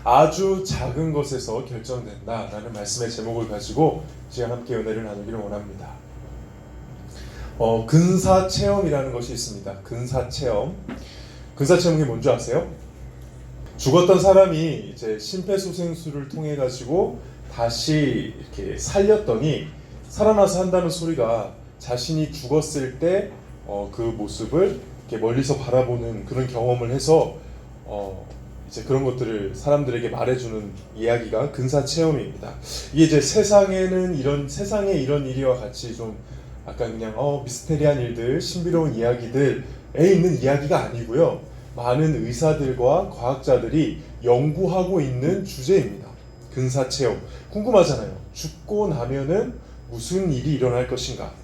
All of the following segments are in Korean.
아주 작은 것에서 결정된다라는 말씀의 제목을 가지고 지금 함께 은혜를 나누기를 원합니다. 근사체험이라는 것이 있습니다. 근사체험. 근사체험이 뭔지 아세요? 죽었던 사람이 이제 심폐소생술을 통해 가지고 다시 이렇게 살렸더니 살아나서 한다는 소리가 자신이 죽었을 때 그 모습을 이렇게 멀리서 바라보는 그런 경험을 해서 이제 그런 것들을 사람들에게 말해주는 이야기가 근사체험입니다. 이게 이제 세상에 이런 일이와 같이 좀 약간 그냥 미스테리한 일들, 신비로운 이야기들에 있는 이야기가 아니고요. 많은 의사들과 과학자들이 연구하고 있는 주제입니다. 근사체험. 궁금하잖아요. 죽고 나면은 무슨 일이 일어날 것인가.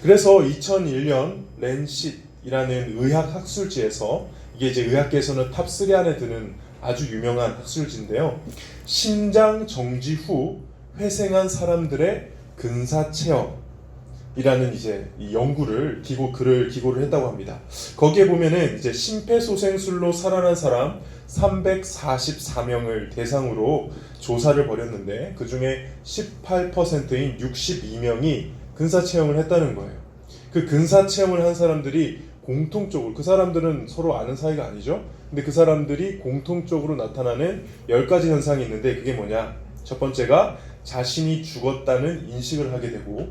그래서 2001년 랜싯이라는 의학 학술지에서, 이게 이제 의학계에서는 탑3 안에 드는 아주 유명한 학술지인데요. 심장 정지 후 회생한 사람들의 근사체험이라는 이제 이 연구를 글을 기고를 했다고 합니다. 거기에 보면은 이제 심폐소생술로 살아난 사람 344명을 대상으로 조사를 벌였는데 그 중에 18%인 62명이 근사체험을 했다는 거예요. 그 근사체험을 한 사람들이 공통적으로, 그 사람들은 서로 아는 사이가 아니죠. 근데 그 사람들이 공통적으로 나타나는 10가지 현상이 있는데 그게 뭐냐? 첫 번째가 자신이 죽었다는 인식을 하게 되고,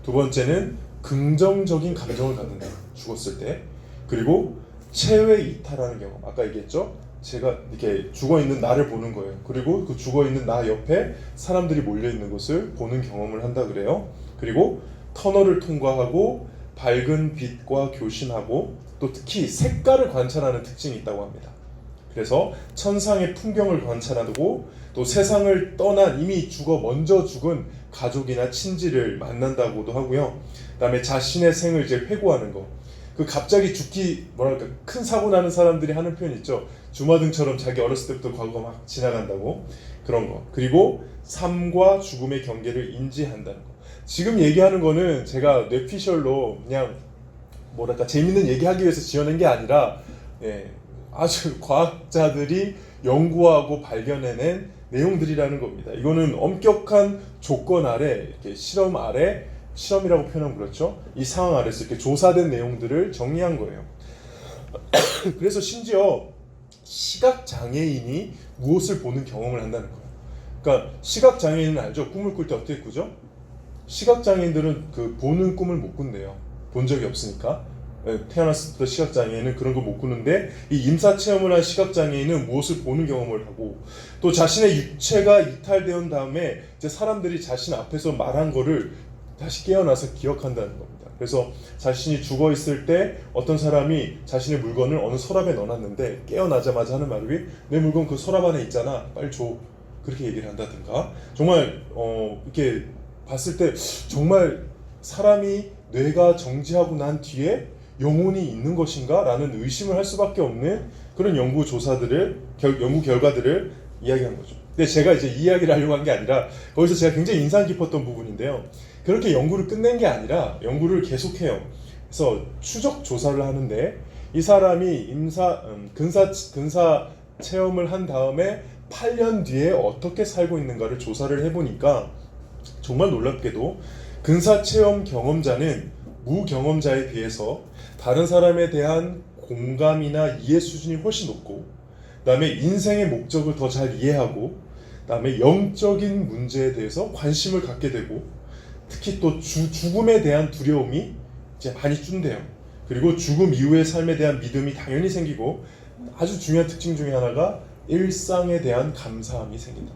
두 번째는 긍정적인 감정을 갖는다. 죽었을 때. 그리고 체외 이탈하는 경험. 아까 얘기했죠? 제가 이렇게 죽어있는 나를 보는 거예요. 그리고 그 죽어있는 나 옆에 사람들이 몰려있는 것을 보는 경험을 한다 그래요. 그리고 터널을 통과하고 밝은 빛과 교신하고, 또 특히 색깔을 관찰하는 특징이 있다고 합니다. 그래서 천상의 풍경을 관찰하고, 또 세상을 떠난 이미 먼저 죽은 가족이나 친지를 만난다고도 하고요. 그 다음에 자신의 생을 이제 회고하는 거. 그 갑자기 큰 사고 나는 사람들이 하는 표현 있죠. 주마등처럼 자기 어렸을 때부터 과거가 막 지나간다고. 그런 거. 그리고 삶과 죽음의 경계를 인지한다는 거. 지금 얘기하는 거는 제가 뇌피셜로 그냥 재밌는 얘기하기 위해서 지어낸 게 아니라 아주 과학자들이 연구하고 발견해낸 내용들이라는 겁니다. 이거는 엄격한 조건 아래, 이렇게 실험이라고 표현하면 그렇죠. 이 상황 아래서 이렇게 조사된 내용들을 정리한 거예요. 그래서 심지어 시각장애인이 무엇을 보는 경험을 한다는 거예요. 그러니까 시각장애인은 알죠? 꿈을 꿀 때 어떻게 꾸죠? 시각장애인들은 그 보는 꿈을 못 꾼대요. 본 적이 없으니까. 태어났을 때부터 시각장애인은 그런 걸 못 꾸는데, 이 임사체험을 한 시각장애인은 무엇을 보는 경험을 하고, 또 자신의 육체가 이탈된 다음에 이제 사람들이 자신 앞에서 말한 거를 다시 깨어나서 기억한다는 겁니다. 그래서 자신이 죽어 있을 때 어떤 사람이 자신의 물건을 어느 서랍에 넣어놨는데 깨어나자마자 하는 말이 내 물건 그 서랍 안에 있잖아, 빨리 줘, 그렇게 얘기를 한다든가. 정말 이렇게 봤을 때 정말 사람이 뇌가 정지하고 난 뒤에 영혼이 있는 것인가? 라는 의심을 할 수밖에 없는 그런 연구 결과들을 이야기한 거죠. 근데 제가 이제 이 이야기를 하려고 한 게 아니라, 거기서 제가 굉장히 인상 깊었던 부분인데요. 그렇게 연구를 끝낸 게 아니라 연구를 계속해요. 그래서 추적 조사를 하는데, 이 사람이 근사 체험을 한 다음에 8년 뒤에 어떻게 살고 있는가를 조사를 해보니까 정말 놀랍게도 근사체험 경험자는 무경험자에 비해서 다른 사람에 대한 공감이나 이해 수준이 훨씬 높고, 그 다음에 인생의 목적을 더 잘 이해하고, 그 다음에 영적인 문제에 대해서 관심을 갖게 되고, 특히 또 죽음에 대한 두려움이 이제 많이 준대요. 그리고 죽음 이후의 삶에 대한 믿음이 당연히 생기고, 아주 중요한 특징 중에 하나가 일상에 대한 감사함이 생긴다.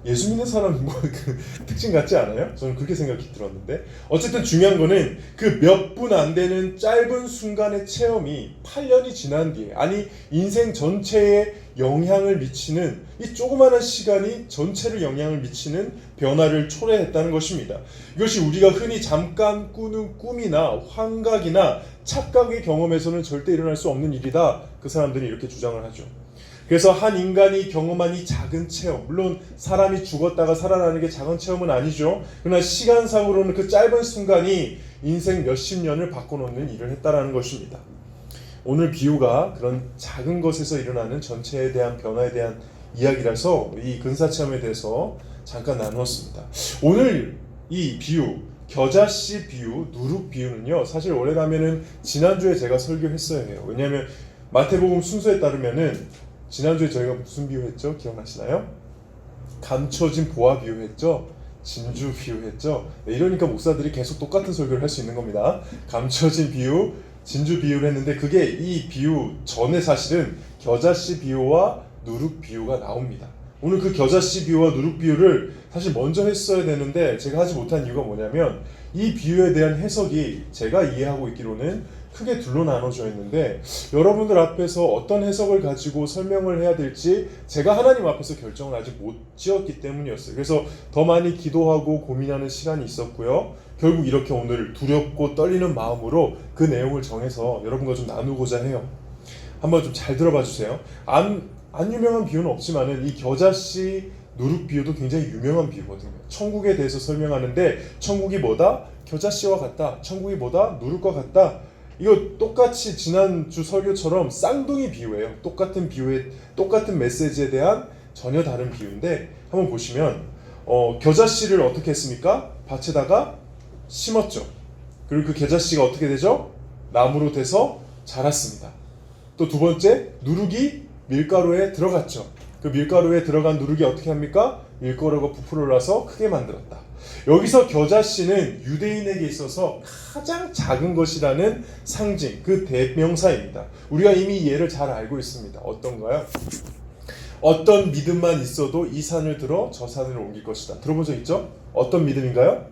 예수 믿는 사람 그 특징 같지 않아요? 저는 그렇게 생각이 들었는데, 어쨌든 중요한 거는 그 몇 분 안 되는 짧은 순간의 체험이 8년이 지난 뒤에, 아니 인생 전체에 영향을 미치는, 이 조그마한 시간이 전체를 영향을 미치는 변화를 초래했다는 것입니다. 이것이 우리가 흔히 잠깐 꾸는 꿈이나 환각이나 착각의 경험에서는 절대 일어날 수 없는 일이다, 그 사람들이 이렇게 주장을 하죠. 그래서 한 인간이 경험한 이 작은 체험, 물론 사람이 죽었다가 살아나는 게 작은 체험은 아니죠. 그러나 시간상으로는 그 짧은 순간이 인생 몇십 년을 바꿔놓는 일을 했다라는 것입니다. 오늘 비유가 그런 작은 것에서 일어나는 전체에 대한 변화에 대한 이야기라서 이 근사체험에 대해서 잠깐 나누었습니다. 오늘 이 비유, 겨자씨 비유, 누룩 비유는요, 사실 원래라면은 지난주에 제가 설교했어야 해요. 왜냐하면 마태복음 순서에 따르면은 지난주에 저희가 무슨 비유했죠? 기억나시나요? 감춰진 보화 비유했죠? 진주 비유했죠? 네, 이러니까 목사들이 계속 똑같은 설교를 할 수 있는 겁니다. 감춰진 비유, 진주 비유를 했는데 그게 이 비유 전에 사실은 겨자씨 비유와 누룩 비유가 나옵니다. 오늘 그 겨자씨 비유와 누룩 비유를 사실 먼저 했어야 되는데 제가 하지 못한 이유가 뭐냐면 이 비유에 대한 해석이 제가 이해하고 있기로는 크게 둘로 나눠져 있는데 여러분들 앞에서 어떤 해석을 가지고 설명을 해야 될지 제가 하나님 앞에서 결정을 아직 못 지었기 때문이었어요. 그래서 더 많이 기도하고 고민하는 시간이 있었고요. 결국 이렇게 오늘 두렵고 떨리는 마음으로 그 내용을 정해서 여러분과 좀 나누고자 해요. 한번 좀 잘 들어봐 주세요. 안 유명한 비유는 없지만은 이 겨자씨 누룩 비유도 굉장히 유명한 비유거든요. 천국에 대해서 설명하는데 천국이 뭐다? 겨자씨와 같다. 천국이 뭐다? 누룩과 같다. 이거 똑같이 지난주 설교처럼 쌍둥이 비유예요. 똑같은 비유에 똑같은 메시지에 대한 전혀 다른 비유인데 한번 보시면 겨자씨를 어떻게 했습니까? 밭에다가 심었죠. 그리고 그 겨자씨가 어떻게 되죠? 나무로 돼서 자랐습니다. 또 두 번째, 누룩이 밀가루에 들어갔죠. 그 밀가루에 들어간 누룩이 어떻게 합니까? 밀가루가 부풀어 올라서 크게 만들었다. 여기서 겨자씨는 유대인에게 있어서 가장 작은 것이라는 상징, 그 대명사입니다. 우리가 이미 이 예를 잘 알고 있습니다. 어떤가요? 어떤 믿음만 있어도 이 산을 들어 저 산을 옮길 것이다. 들어본 적 있죠? 어떤 믿음인가요?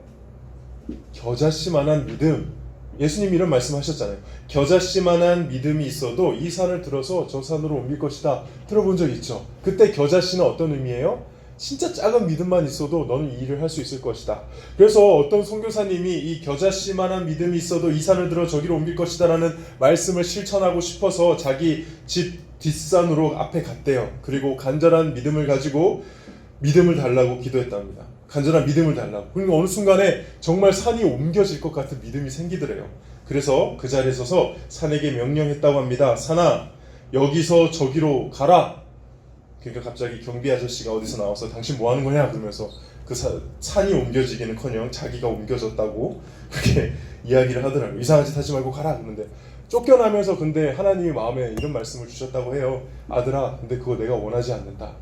겨자씨만한 믿음. 예수님이 이런 말씀하셨잖아요. 겨자씨만한 믿음이 있어도 이 산을 들어서 저 산으로 옮길 것이다. 들어본 적 있죠? 그때 겨자씨는 어떤 의미예요? 진짜 작은 믿음만 있어도 너는 이 일을 할 수 있을 것이다. 그래서 어떤 선교사님이 이 겨자씨만한 믿음이 있어도 이 산을 들어 저기로 옮길 것이다 라는 말씀을 실천하고 싶어서 자기 집 뒷산으로 앞에 갔대요. 그리고 간절한 믿음을 가지고 믿음을 달라고 기도했답니다. 간절한 믿음을 달라고. 그러니까 어느 순간에 정말 산이 옮겨질 것 같은 믿음이 생기더래요. 그래서 그 자리에 서서 산에게 명령했다고 합니다. 산아, 여기서 저기로 가라. 그러니까 갑자기 경비 아저씨가 어디서 나와서 당신 뭐 하는 거냐 그러면서 그 산이 옮겨지기는커녕 자기가 옮겨졌다고 그렇게 이야기를 하더라고요. 이상한 짓 하지 말고 가라. 그런데 쫓겨나면서 근데 하나님이 마음에 이런 말씀을 주셨다고 해요. 아들아, 근데 그거 내가 원하지 않는다.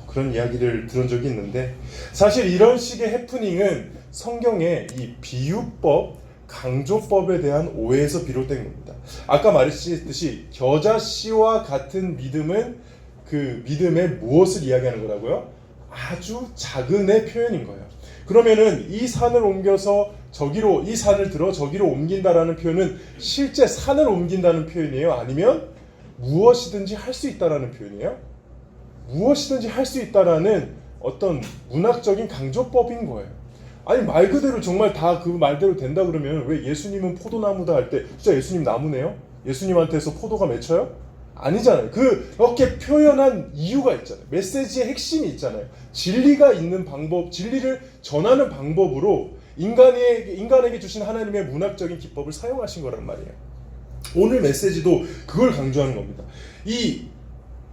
그런 이야기를 들은 적이 있는데 사실 이런 식의 해프닝은 성경의 이 비유법, 강조법에 대한 오해에서 비롯된 겁니다. 아까 말했듯이 겨자씨와 같은 믿음은 그 믿음의 무엇을 이야기하는 거라고요? 아주 작은 의 표현인 거예요. 그러면은 이 산을 옮겨서 저기로, 이 산을 들어 저기로 옮긴다라는 표현은 실제 산을 옮긴다는 표현이에요? 아니면 무엇이든지 할 수 있다라는 표현이에요? 무엇이든지 할 수 있다라는 어떤 문학적인 강조법인 거예요. 아니 말 그대로 정말 다 그 말대로 된다 그러면 왜 예수님은 포도나무다 할 때 진짜 예수님 나무네요? 예수님한테서 포도가 맺혀요? 아니잖아요. 그렇게 표현한 이유가 있잖아요. 메시지의 핵심이 있잖아요. 진리가 있는 방법, 진리를 전하는 방법으로 인간에게 주신 하나님의 문학적인 기법을 사용하신 거란 말이에요. 오늘 메시지도 그걸 강조하는 겁니다. 이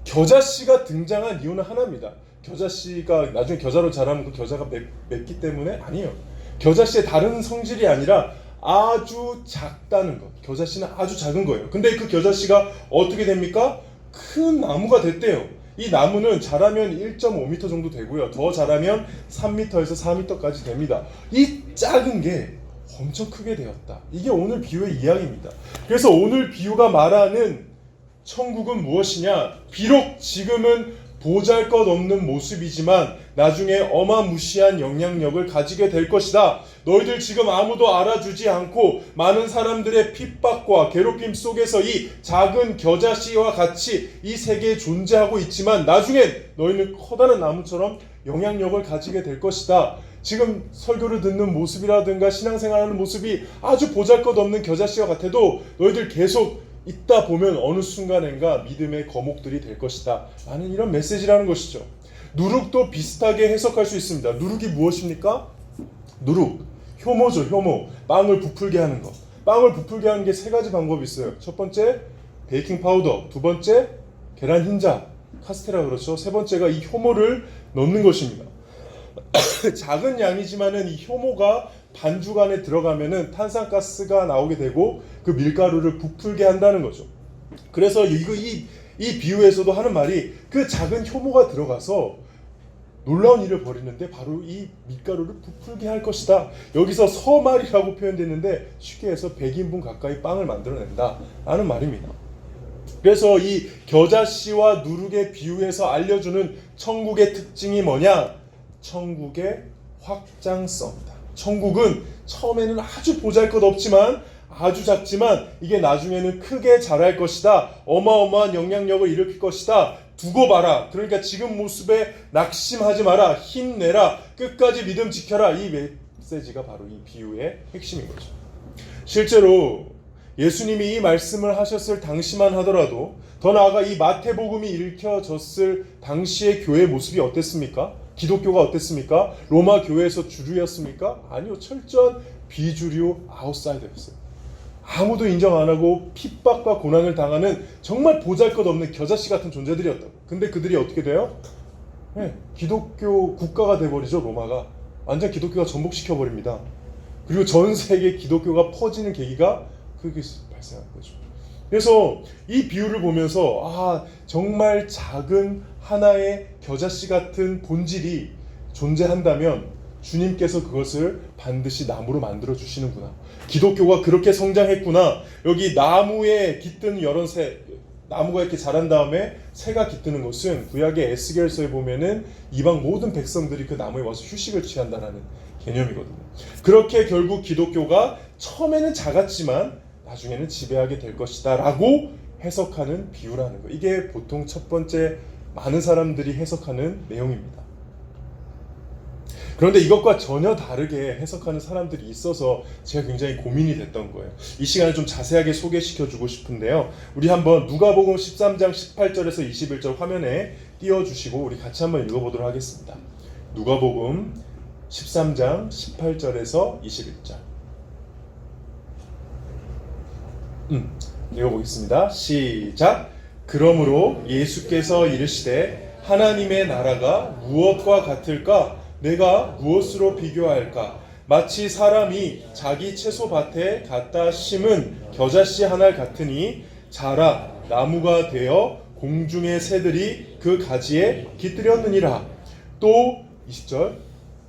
겨자씨가 등장한 이유는 하나입니다. 겨자씨가 나중에 겨자로 자라면 그 겨자가 맺기 때문에? 아니에요. 겨자씨의 다른 성질이 아니라 아주 작다는 것. 겨자씨는 아주 작은 거예요. 근데 그 겨자씨가 어떻게 됩니까? 큰 나무가 됐대요. 이 나무는 자라면 1.5m 정도 되고요. 더 자라면 3m에서 4m까지 됩니다. 이 작은 게 엄청 크게 되었다. 이게 오늘 비유의 이야기입니다. 그래서 오늘 비유가 말하는 천국은 무엇이냐? 비록 지금은 보잘것없는 모습이지만 나중에 어마무시한 영향력을 가지게 될 것이다. 너희들 지금 아무도 알아주지 않고 많은 사람들의 핍박과 괴롭힘 속에서 이 작은 겨자씨와 같이 이 세계에 존재하고 있지만 나중엔 너희는 커다란 나무처럼 영향력을 가지게 될 것이다. 지금 설교를 듣는 모습이라든가 신앙생활하는 모습이 아주 보잘것없는 겨자씨와 같아도 너희들 계속 있다 보면 어느 순간엔가 믿음의 거목들이 될 것이다 라는 이런 메시지라는 것이죠. 누룩도 비슷하게 해석할 수 있습니다. 누룩이 무엇입니까? 누룩, 효모죠. 효모, 빵을 부풀게 하는 것. 빵을 부풀게 하는 게 세 가지 방법이 있어요. 첫 번째, 베이킹 파우더. 두 번째, 계란 흰자. 카스테라 그렇죠. 세 번째가 이 효모를 넣는 것입니다. 작은 양이지만은 이 효모가 반죽 안에 들어가면은 탄산가스가 나오게 되고 그 밀가루를 부풀게 한다는 거죠. 그래서 이 비유에서도 하는 말이 그 작은 효모가 들어가서 놀라운 일을 벌이는데 바로 이 밀가루를 부풀게 할 것이다. 여기서 서말이라고 표현됐는데 쉽게 해서 100인분 가까이 빵을 만들어낸다 라는 말입니다. 그래서 이 겨자씨와 누룩의 비유에서 알려주는 천국의 특징이 뭐냐? 천국의 확장성이다. 천국은 처음에는 아주 보잘것없지만 아주 작지만 이게 나중에는 크게 자랄 것이다. 어마어마한 영향력을 일으킬 것이다. 두고 봐라. 그러니까 지금 모습에 낙심하지 마라. 힘내라. 끝까지 믿음 지켜라. 이 메시지가 바로 이 비유의 핵심인 거죠. 실제로 예수님이 이 말씀을 하셨을 당시만 하더라도 더 나아가 이 마태복음이 읽혀졌을 당시의 교회의 모습이 어땠습니까? 기독교가 어땠습니까? 로마 교회에서 주류였습니까? 아니요. 철저한 비주류 아웃사이더였어요. 아무도 인정 안 하고 핍박과 고난을 당하는 정말 보잘것없는 겨자씨 같은 존재들이었다고. 근데 그들이 어떻게 돼요? 네, 기독교 국가가 돼버리죠. 로마가. 완전 기독교가 전복시켜버립니다. 그리고 전 세계 기독교가 퍼지는 계기가 그게 발생한 거죠. 그래서 이 비유를 보면서 정말 작은 하나의 겨자씨 같은 본질이 존재한다면 주님께서 그것을 반드시 나무로 만들어 주시는구나. 기독교가 그렇게 성장했구나. 여기 나무에 깃든 여러 새, 나무가 이렇게 자란 다음에 새가 깃드는 것은 구약의 에스겔서에 보면은 이방 모든 백성들이 그 나무에 와서 휴식을 취한다는 개념이거든요. 그렇게 결국 기독교가 처음에는 작았지만 나중에는 지배하게 될 것이다 라고 해석하는 비유라는 거예요. 이게 보통 첫 번째 많은 사람들이 해석하는 내용입니다. 그런데 이것과 전혀 다르게 해석하는 사람들이 있어서 제가 굉장히 고민이 됐던 거예요. 이 시간에 좀 자세하게 소개시켜주고 싶은데요. 우리 한번 누가복음 13장 18절에서 21절 화면에 띄워주시고 우리 같이 한번 읽어보도록 하겠습니다. 누가복음 13장 18절에서 21절 읽어보겠습니다. 시작. 그러므로 예수께서 이르시되 하나님의 나라가 무엇과 같을까? 내가 무엇으로 비교할까? 마치 사람이 자기 채소밭에 갖다 심은 겨자씨 하나 같으니 자라 나무가 되어 공중의 새들이 그 가지에 깃들였느니라. 또 20절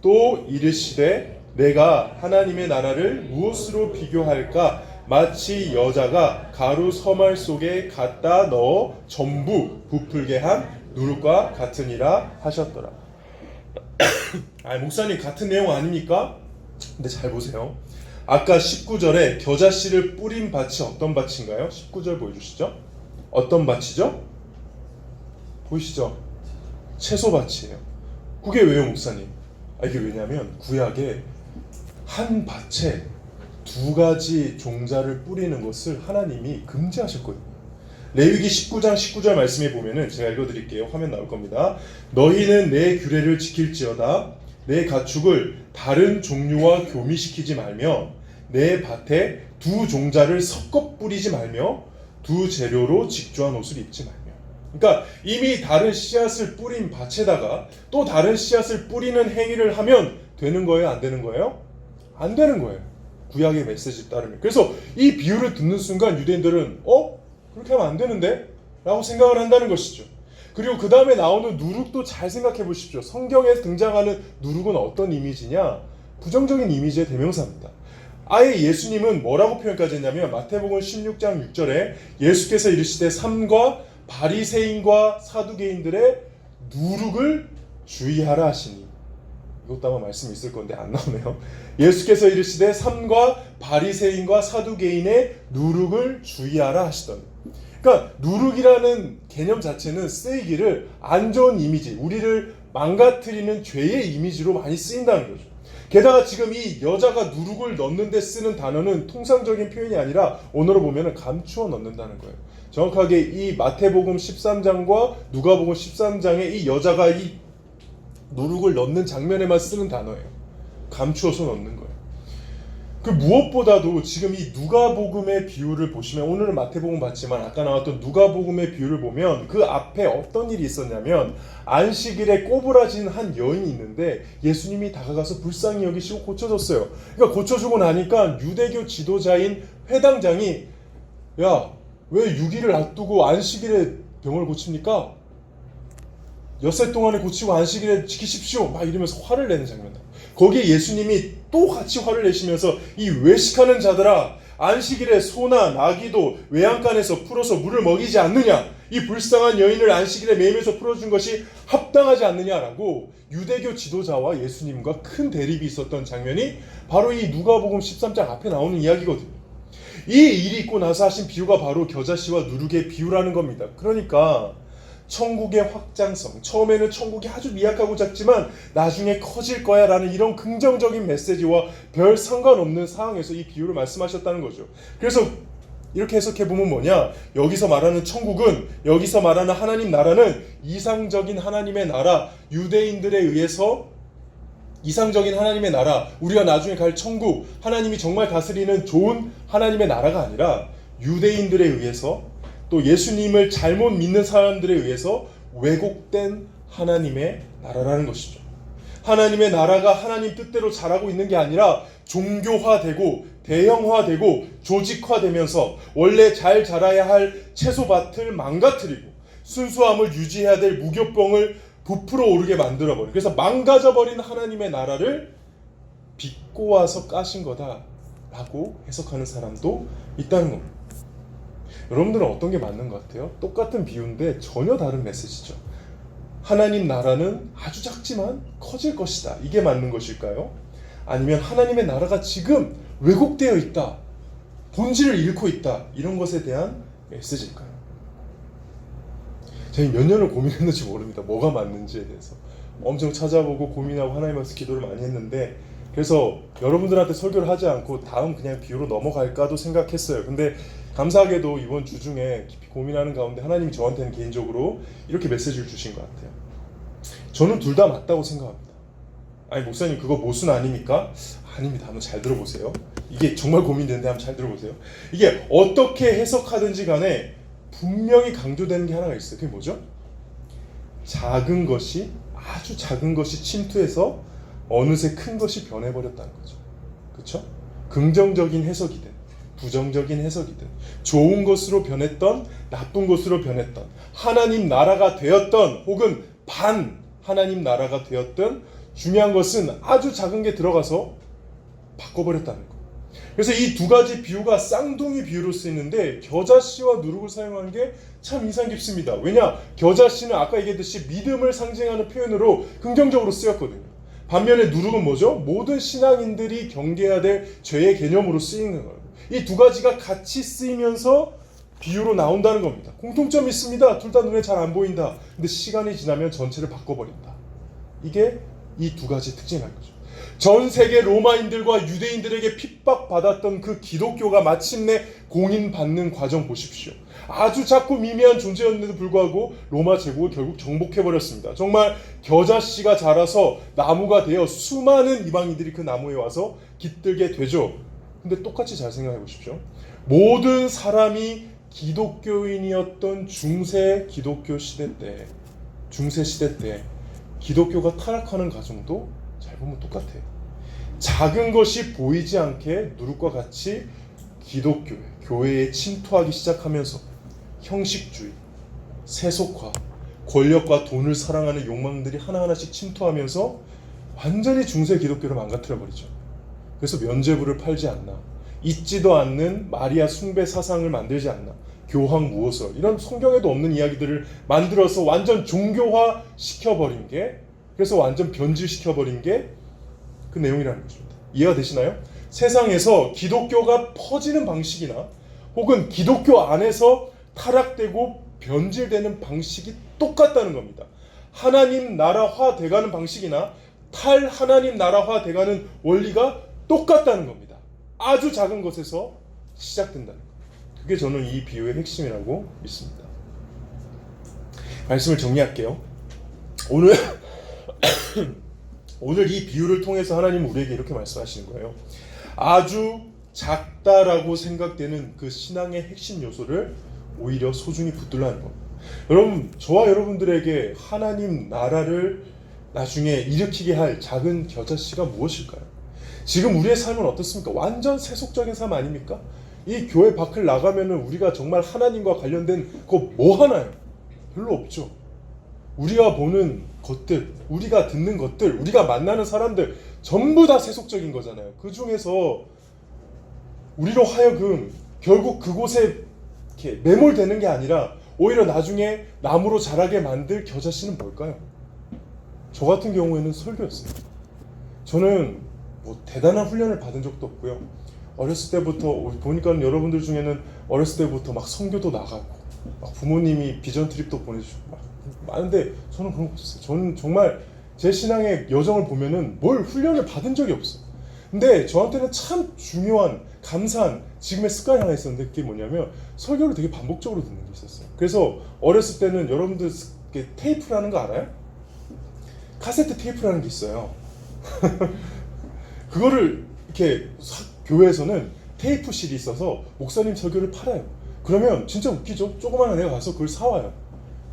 또 이르시되 내가 하나님의 나라를 무엇으로 비교할까? 마치 여자가 가루 서말 속에 갖다 넣어 전부 부풀게 한 누룩과 같으니라 하셨더라. 목사님 같은 내용 아닙니까? 근데 잘 보세요. 아까 19절에 겨자씨를 뿌린 밭이 어떤 밭인가요? 19절 보여주시죠. 어떤 밭이죠? 보이시죠? 채소밭이에요. 그게 왜요, 목사님? 이게 왜냐면 구약에 한 밭에 두 가지 종자를 뿌리는 것을 하나님이 금지하셨거든요. 레위기 19장 19절 말씀에 보면은 제가 읽어드릴게요. 화면 나올 겁니다. 너희는 내 규례를 지킬지어다. 내 가축을 다른 종류와 교미시키지 말며 내 밭에 두 종자를 섞어 뿌리지 말며 두 재료로 직조한 옷을 입지 말며. 그러니까 이미 다른 씨앗을 뿌린 밭에다가 또 다른 씨앗을 뿌리는 행위를 하면 되는 거예요? 안 되는 거예요? 안 되는 거예요. 구약의 메시지에 따르면. 그래서 이 비유를 듣는 순간 유대인들은 그렇게 하면 안 되는데? 라고 생각을 한다는 것이죠. 그리고 그 다음에 나오는 누룩도 잘 생각해 보십시오. 성경에 등장하는 누룩은 어떤 이미지냐? 부정적인 이미지의 대명사입니다. 아예 예수님은 뭐라고 표현까지 했냐면 마태복음 16장 6절에 예수께서 이르시되 삼가 바리새인과 사두개인들의 누룩을 주의하라 하시니, 이것도 아마 말씀이 있을 건데 안 나오네요. 예수께서 이르시되 삼가 바리새인과 사두개인의 누룩을 주의하라 하시더니. 그러니까 누룩이라는 개념 자체는 쓰이기를 안 좋은 이미지, 우리를 망가뜨리는 죄의 이미지로 많이 쓰인다는 거죠. 게다가 지금 이 여자가 누룩을 넣는데 쓰는 단어는 통상적인 표현이 아니라 언어로 보면 감추어 넣는다는 거예요. 정확하게 이 마태복음 13장과 누가복음 13장에 이 여자가 이 누룩을 넣는 장면에만 쓰는 단어예요. 감추어서 넣는 거예요. 그 무엇보다도 지금 이 누가복음의 비유를 보시면, 오늘은 마태복음 봤지만 아까 나왔던 누가복음의 비유를 보면 그 앞에 어떤 일이 있었냐면, 안식일에 꼬부라진 한 여인이 있는데 예수님이 다가가서 불쌍히 여기시고 고쳐줬어요. 그러니까 고쳐주고 나니까 유대교 지도자인 회당장이, 야, 왜 6일을 앞두고 안식일에 병을 고칩니까? 엿새 동안에 고치고 안식일에 지키십시오, 막 이러면서 화를 내는 장면. 거기에 예수님이 또 같이 화를 내시면서, 이 외식하는 자들아, 안식일에 소나 나귀도 외양간에서 풀어서 물을 먹이지 않느냐, 이 불쌍한 여인을 안식일에 매이면서 풀어준 것이 합당하지 않느냐라고 유대교 지도자와 예수님과 큰 대립이 있었던 장면이 바로 이 누가복음 13장 앞에 나오는 이야기거든요. 이 일이 있고 나서 하신 비유가 바로 겨자씨와 누룩의 비유라는 겁니다. 그러니까 천국의 확장성, 처음에는 천국이 아주 미약하고 작지만 나중에 커질 거야 라는 이런 긍정적인 메시지와 별 상관없는 상황에서 이 비유를 말씀하셨다는 거죠. 그래서 이렇게 해석해보면 뭐냐, 여기서 말하는 천국은, 여기서 말하는 하나님 나라는 이상적인 하나님의 나라, 유대인들에 의해서 이상적인 하나님의 나라, 우리가 나중에 갈 천국, 하나님이 정말 다스리는 좋은 하나님의 나라가 아니라 유대인들에 의해서, 또 예수님을 잘못 믿는 사람들에 의해서 왜곡된 하나님의 나라라는 것이죠. 하나님의 나라가 하나님 뜻대로 자라고 있는 게 아니라 종교화되고 대형화되고 조직화되면서 원래 잘 자라야 할 채소밭을 망가뜨리고 순수함을 유지해야 될 무교병을 부풀어 오르게 만들어버려. 그래서 망가져버린 하나님의 나라를 비꼬아서 까신 거다라고 해석하는 사람도 있다는 겁니다. 여러분들은 어떤 게 맞는 것 같아요? 똑같은 비유인데 전혀 다른 메시지죠. 하나님 나라는 아주 작지만 커질 것이다, 이게 맞는 것일까요? 아니면 하나님의 나라가 지금 왜곡되어 있다, 본질을 잃고 있다, 이런 것에 대한 메시지일까요? 제가 몇 년을 고민했는지 모릅니다. 뭐가 맞는지에 대해서 엄청 찾아보고 고민하고 하나님 앞에서 기도를 많이 했는데, 그래서 여러분들한테 설교를 하지 않고 다음 그냥 비유로 넘어갈까도 생각했어요. 근데 감사하게도 이번 주 중에 깊이 고민하는 가운데 하나님이 저한테는 개인적으로 이렇게 메시지를 주신 것 같아요. 저는 둘 다 맞다고 생각합니다. 아니 목사님 그거 모순 아닙니까? 아닙니다. 한번 잘 들어보세요. 이게 정말 고민되는데 한번 잘 들어보세요. 이게 어떻게 해석하든지 간에 분명히 강조되는 게 하나가 있어요. 그게 뭐죠? 작은 것이, 아주 작은 것이 침투해서 어느새 큰 것이 변해버렸다는 거죠. 그렇죠? 긍정적인 해석이든 부정적인 해석이든 좋은 것으로 변했던 나쁜 것으로 변했던 하나님 나라가 되었던 혹은 반 하나님 나라가 되었던, 중요한 것은 아주 작은 게 들어가서 바꿔버렸다는 거. 그래서 이 두 가지 비유가 쌍둥이 비유로 쓰이는데 겨자씨와 누룩을 사용한 게 참 인상 깊습니다. 왜냐? 겨자씨는 아까 얘기했듯이 믿음을 상징하는 표현으로 긍정적으로 쓰였거든요. 반면에 누룩은 뭐죠? 모든 신앙인들이 경계해야 될 죄의 개념으로 쓰이는 거예요. 이 두 가지가 같이 쓰이면서 비유로 나온다는 겁니다. 공통점이 있습니다. 둘 다 눈에 잘 안 보인다. 근데 시간이 지나면 전체를 바꿔버린다. 이게 이 두 가지 특징이라는 거죠. 전 세계 로마인들과 유대인들에게 핍박받았던 그 기독교가 마침내 공인받는 과정 보십시오. 아주 작고 미미한 존재였는데도 불구하고 로마 제국을 결국 정복해버렸습니다. 정말 겨자씨가 자라서 나무가 되어 수많은 이방인들이 그 나무에 와서 깃들게 되죠. 근데 똑같이 잘 생각해 보십시오. 모든 사람이 기독교인이었던 중세 기독교 시대 때, 중세 시대 때 기독교가 타락하는 과정도 잘 보면 똑같아요. 작은 것이 보이지 않게 누룩과 같이 기독교회, 교회에 침투하기 시작하면서 형식주의, 세속화, 권력과 돈을 사랑하는 욕망들이 하나하나씩 침투하면서 완전히 중세 기독교를 망가뜨려버리죠. 그래서 면죄부를 팔지 않나, 잊지도 않는 마리아 숭배 사상을 만들지 않나, 교황 무호설, 이런 성경에도 없는 이야기들을 만들어서 완전 종교화 시켜버린 게, 그래서 완전 변질시켜버린 게 그 내용이라는 것입니다. 이해가 되시나요? 세상에서 기독교가 퍼지는 방식이나 혹은 기독교 안에서 타락되고 변질되는 방식이 똑같다는 겁니다. 하나님 나라화 돼가는 방식이나 탈 하나님 나라화 돼가는 원리가 똑같다는 겁니다. 아주 작은 것에서 시작된다는 것. 그게 저는 이 비유의 핵심이라고 믿습니다. 말씀을 정리할게요. 오늘 이 비유를 통해서 하나님은 우리에게 이렇게 말씀하시는 거예요. 아주 작다라고 생각되는 그 신앙의 핵심 요소를 오히려 소중히 붙들라는 겁니다. 여러분, 저와 여러분들에게 하나님 나라를 나중에 일으키게 할 작은 겨자씨가 무엇일까요? 지금 우리의 삶은 어떻습니까? 완전 세속적인 삶 아닙니까? 이 교회 밖을 나가면은 우리가 정말 하나님과 관련된 거 뭐 하나요? 별로 없죠. 우리가 보는 것들, 우리가 듣는 것들, 우리가 만나는 사람들 전부 다 세속적인 거잖아요. 그 중에서 우리로 하여금 결국 그곳에 이렇게 매몰되는 게 아니라 오히려 나중에 나무로 자라게 만들 겨자씨는 뭘까요? 저 같은 경우에는 설교였어요. 저는 뭐 대단한 훈련을 받은 적도 없고요. 어렸을 때부터 보니까 여러분들 중에는 어렸을 때부터 막 선교도 나가고 막 부모님이 비전 트립도 보내주고 막 많은데 저는 그런 거 없었어요. 저는 정말 제 신앙의 여정을 보면은 뭘 훈련을 받은 적이 없어요. 근데 저한테는 참 중요한 감사한 지금의 습관이 하나 있었는데 그게 뭐냐면 설교를 되게 반복적으로 듣는 게 있었어요. 그래서 어렸을 때는 여러분들 테이프라는 거 알아요? 카세트 테이프라는 게 있어요. 그거를 이렇게 교회에서는 테이프실이 있어서 목사님 설교를 팔아요. 그러면 진짜 웃기죠? 조그마한 애가 가서 그걸 사와요.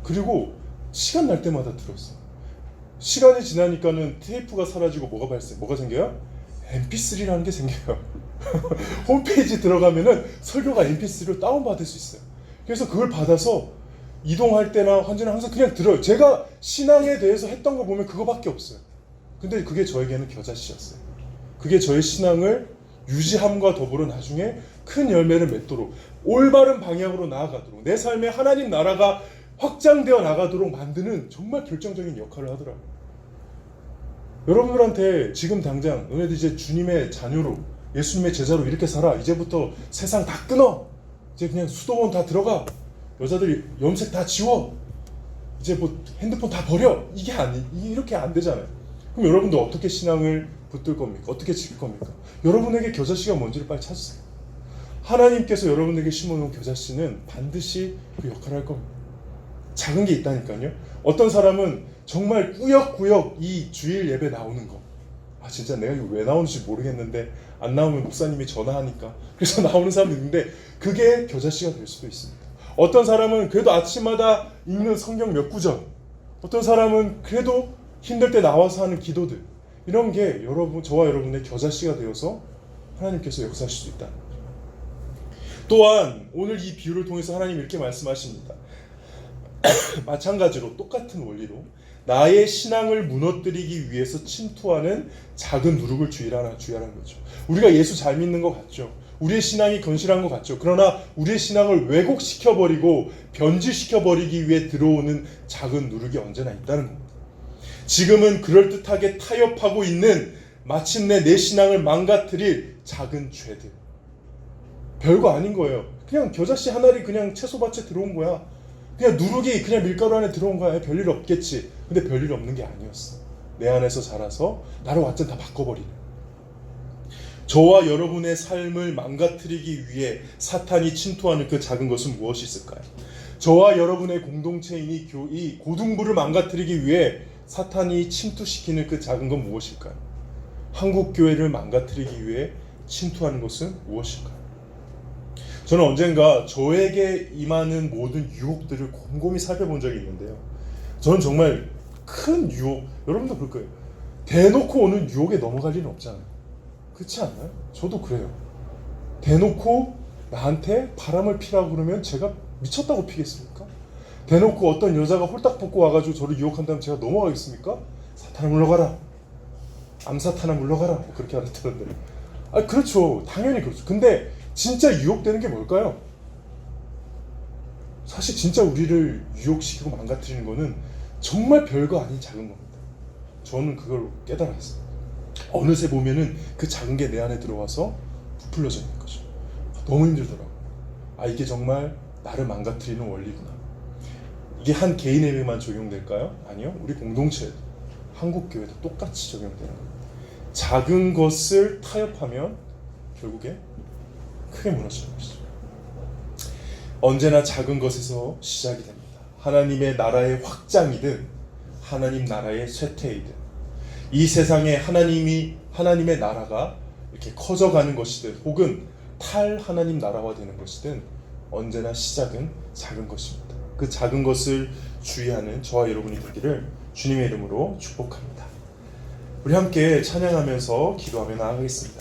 그리고 시간 날 때마다 들었어요. 시간이 지나니까는 테이프가 사라지고 뭐가 생겨요? MP3라는 게 생겨요. 홈페이지 들어가면은 설교가 MP3로 다운받을 수 있어요. 그래서 그걸 받아서 이동할 때나 환전을 항상 그냥 들어요. 제가 신앙에 대해서 했던 거 보면 그거밖에 없어요. 근데 그게 저에게는 겨자씨였어요. 그게 저의 신앙을 유지함과 더불어 나중에 큰 열매를 맺도록 올바른 방향으로 나아가도록 내 삶에 하나님 나라가 확장되어 나가도록 만드는 정말 결정적인 역할을 하더라고요. 여러분들한테 지금 당장 너네들 이제 주님의 자녀로 예수님의 제자로 이렇게 살아. 이제부터 세상 다 끊어. 이제 그냥 수도원 다 들어가. 여자들 염색 다 지워. 이제 뭐 핸드폰 다 버려. 이게 이렇게 안 되잖아요. 그럼 여러분들 어떻게 신앙을 붙들 겁니까? 어떻게 지킬 겁니까? 여러분에게 겨자씨가 뭔지를 빨리 찾으세요. 하나님께서 여러분에게 심어놓은 겨자씨는 반드시 그 역할을 할 겁니다. 작은 게 있다니까요. 어떤 사람은 정말 꾸역꾸역 이 주일 예배 나오는 거. 진짜 내가 이거 왜 나오는지 모르겠는데 안 나오면 목사님이 전화하니까 그래서 나오는 사람도 있는데 그게 겨자씨가 될 수도 있습니다. 어떤 사람은 그래도 아침마다 읽는 성경 몇 구절, 어떤 사람은 그래도 힘들 때 나와서 하는 기도들, 이런 게 저와 여러분의 겨자씨가 되어서 하나님께서 역사하실 수 있다. 또한 오늘 이 비유를 통해서 하나님이 이렇게 말씀하십니다. 마찬가지로 똑같은 원리로 나의 신앙을 무너뜨리기 위해서 침투하는 작은 누룩을 주의하라는 거죠. 우리가 예수 잘 믿는 것 같죠. 우리의 신앙이 건실한 것 같죠. 그러나 우리의 신앙을 왜곡시켜버리고 변질시켜버리기 위해 들어오는 작은 누룩이 언제나 있다는 겁니다. 지금은 그럴듯하게 타협하고 있는 마침내 내 신앙을 망가뜨릴 작은 죄들. 별거 아닌 거예요. 그냥 겨자씨 한 알이 그냥 채소밭에 들어온 거야. 그냥 누룩이 그냥 밀가루 안에 들어온 거야. 별일 없겠지. 근데 별일 없는 게 아니었어. 내 안에서 자라서 나를 완전 다 바꿔버리는. 저와 여러분의 삶을 망가뜨리기 위해 사탄이 침투하는 그 작은 것은 무엇이 있을까요? 저와 여러분의 공동체인 이 고등부를 망가뜨리기 위해 사탄이 침투시키는 그 작은 건 무엇일까요? 한국교회를 망가뜨리기 위해 침투하는 것은 무엇일까요? 저는 언젠가 저에게 임하는 모든 유혹들을 곰곰이 살펴본 적이 있는데요. 저는 정말 큰 유혹, 여러분도 그럴 거예요. 대놓고 오는 유혹에 넘어갈 일은 없잖아요. 그렇지 않나요? 저도 그래요. 대놓고 나한테 바람을 피라고 그러면 제가 미쳤다고 피겠습니까? 대놓고 어떤 여자가 홀딱 벗고 와가지고 저를 유혹한다면 제가 넘어가겠습니까? 사탄아 물러가라. 암사탄아 물러가라. 뭐 그렇게 하랬다는데. 그렇죠. 당연히 그렇죠. 근데 진짜 유혹되는 게 뭘까요? 사실 진짜 우리를 유혹시키고 망가뜨리는 거는 정말 별거 아닌 작은 겁니다. 저는 그걸 깨달았어요. 어느새 보면은 그 작은 게 내 안에 들어와서 부풀려져 있는 거죠. 너무 힘들더라고요. 이게 정말 나를 망가뜨리는 원리구나. 이게 한 개인에게만 적용될까요? 아니요. 우리 공동체에도, 한국교회도 똑같이 적용되는 겁니다. 작은 것을 타협하면 결국에 크게 무너지는 것이죠. 언제나 작은 것에서 시작이 됩니다. 하나님의 나라의 확장이든 하나님 나라의 쇠퇴이든 이 세상에 하나님의 나라가 이렇게 커져가는 것이든 혹은 탈 하나님 나라화 되는 것이든 언제나 시작은 작은 것입니다. 그 작은 것을 주의하는 저와 여러분이 되기를 주님의 이름으로 축복합니다. 우리 함께 찬양하면서 기도하며 나아가겠습니다.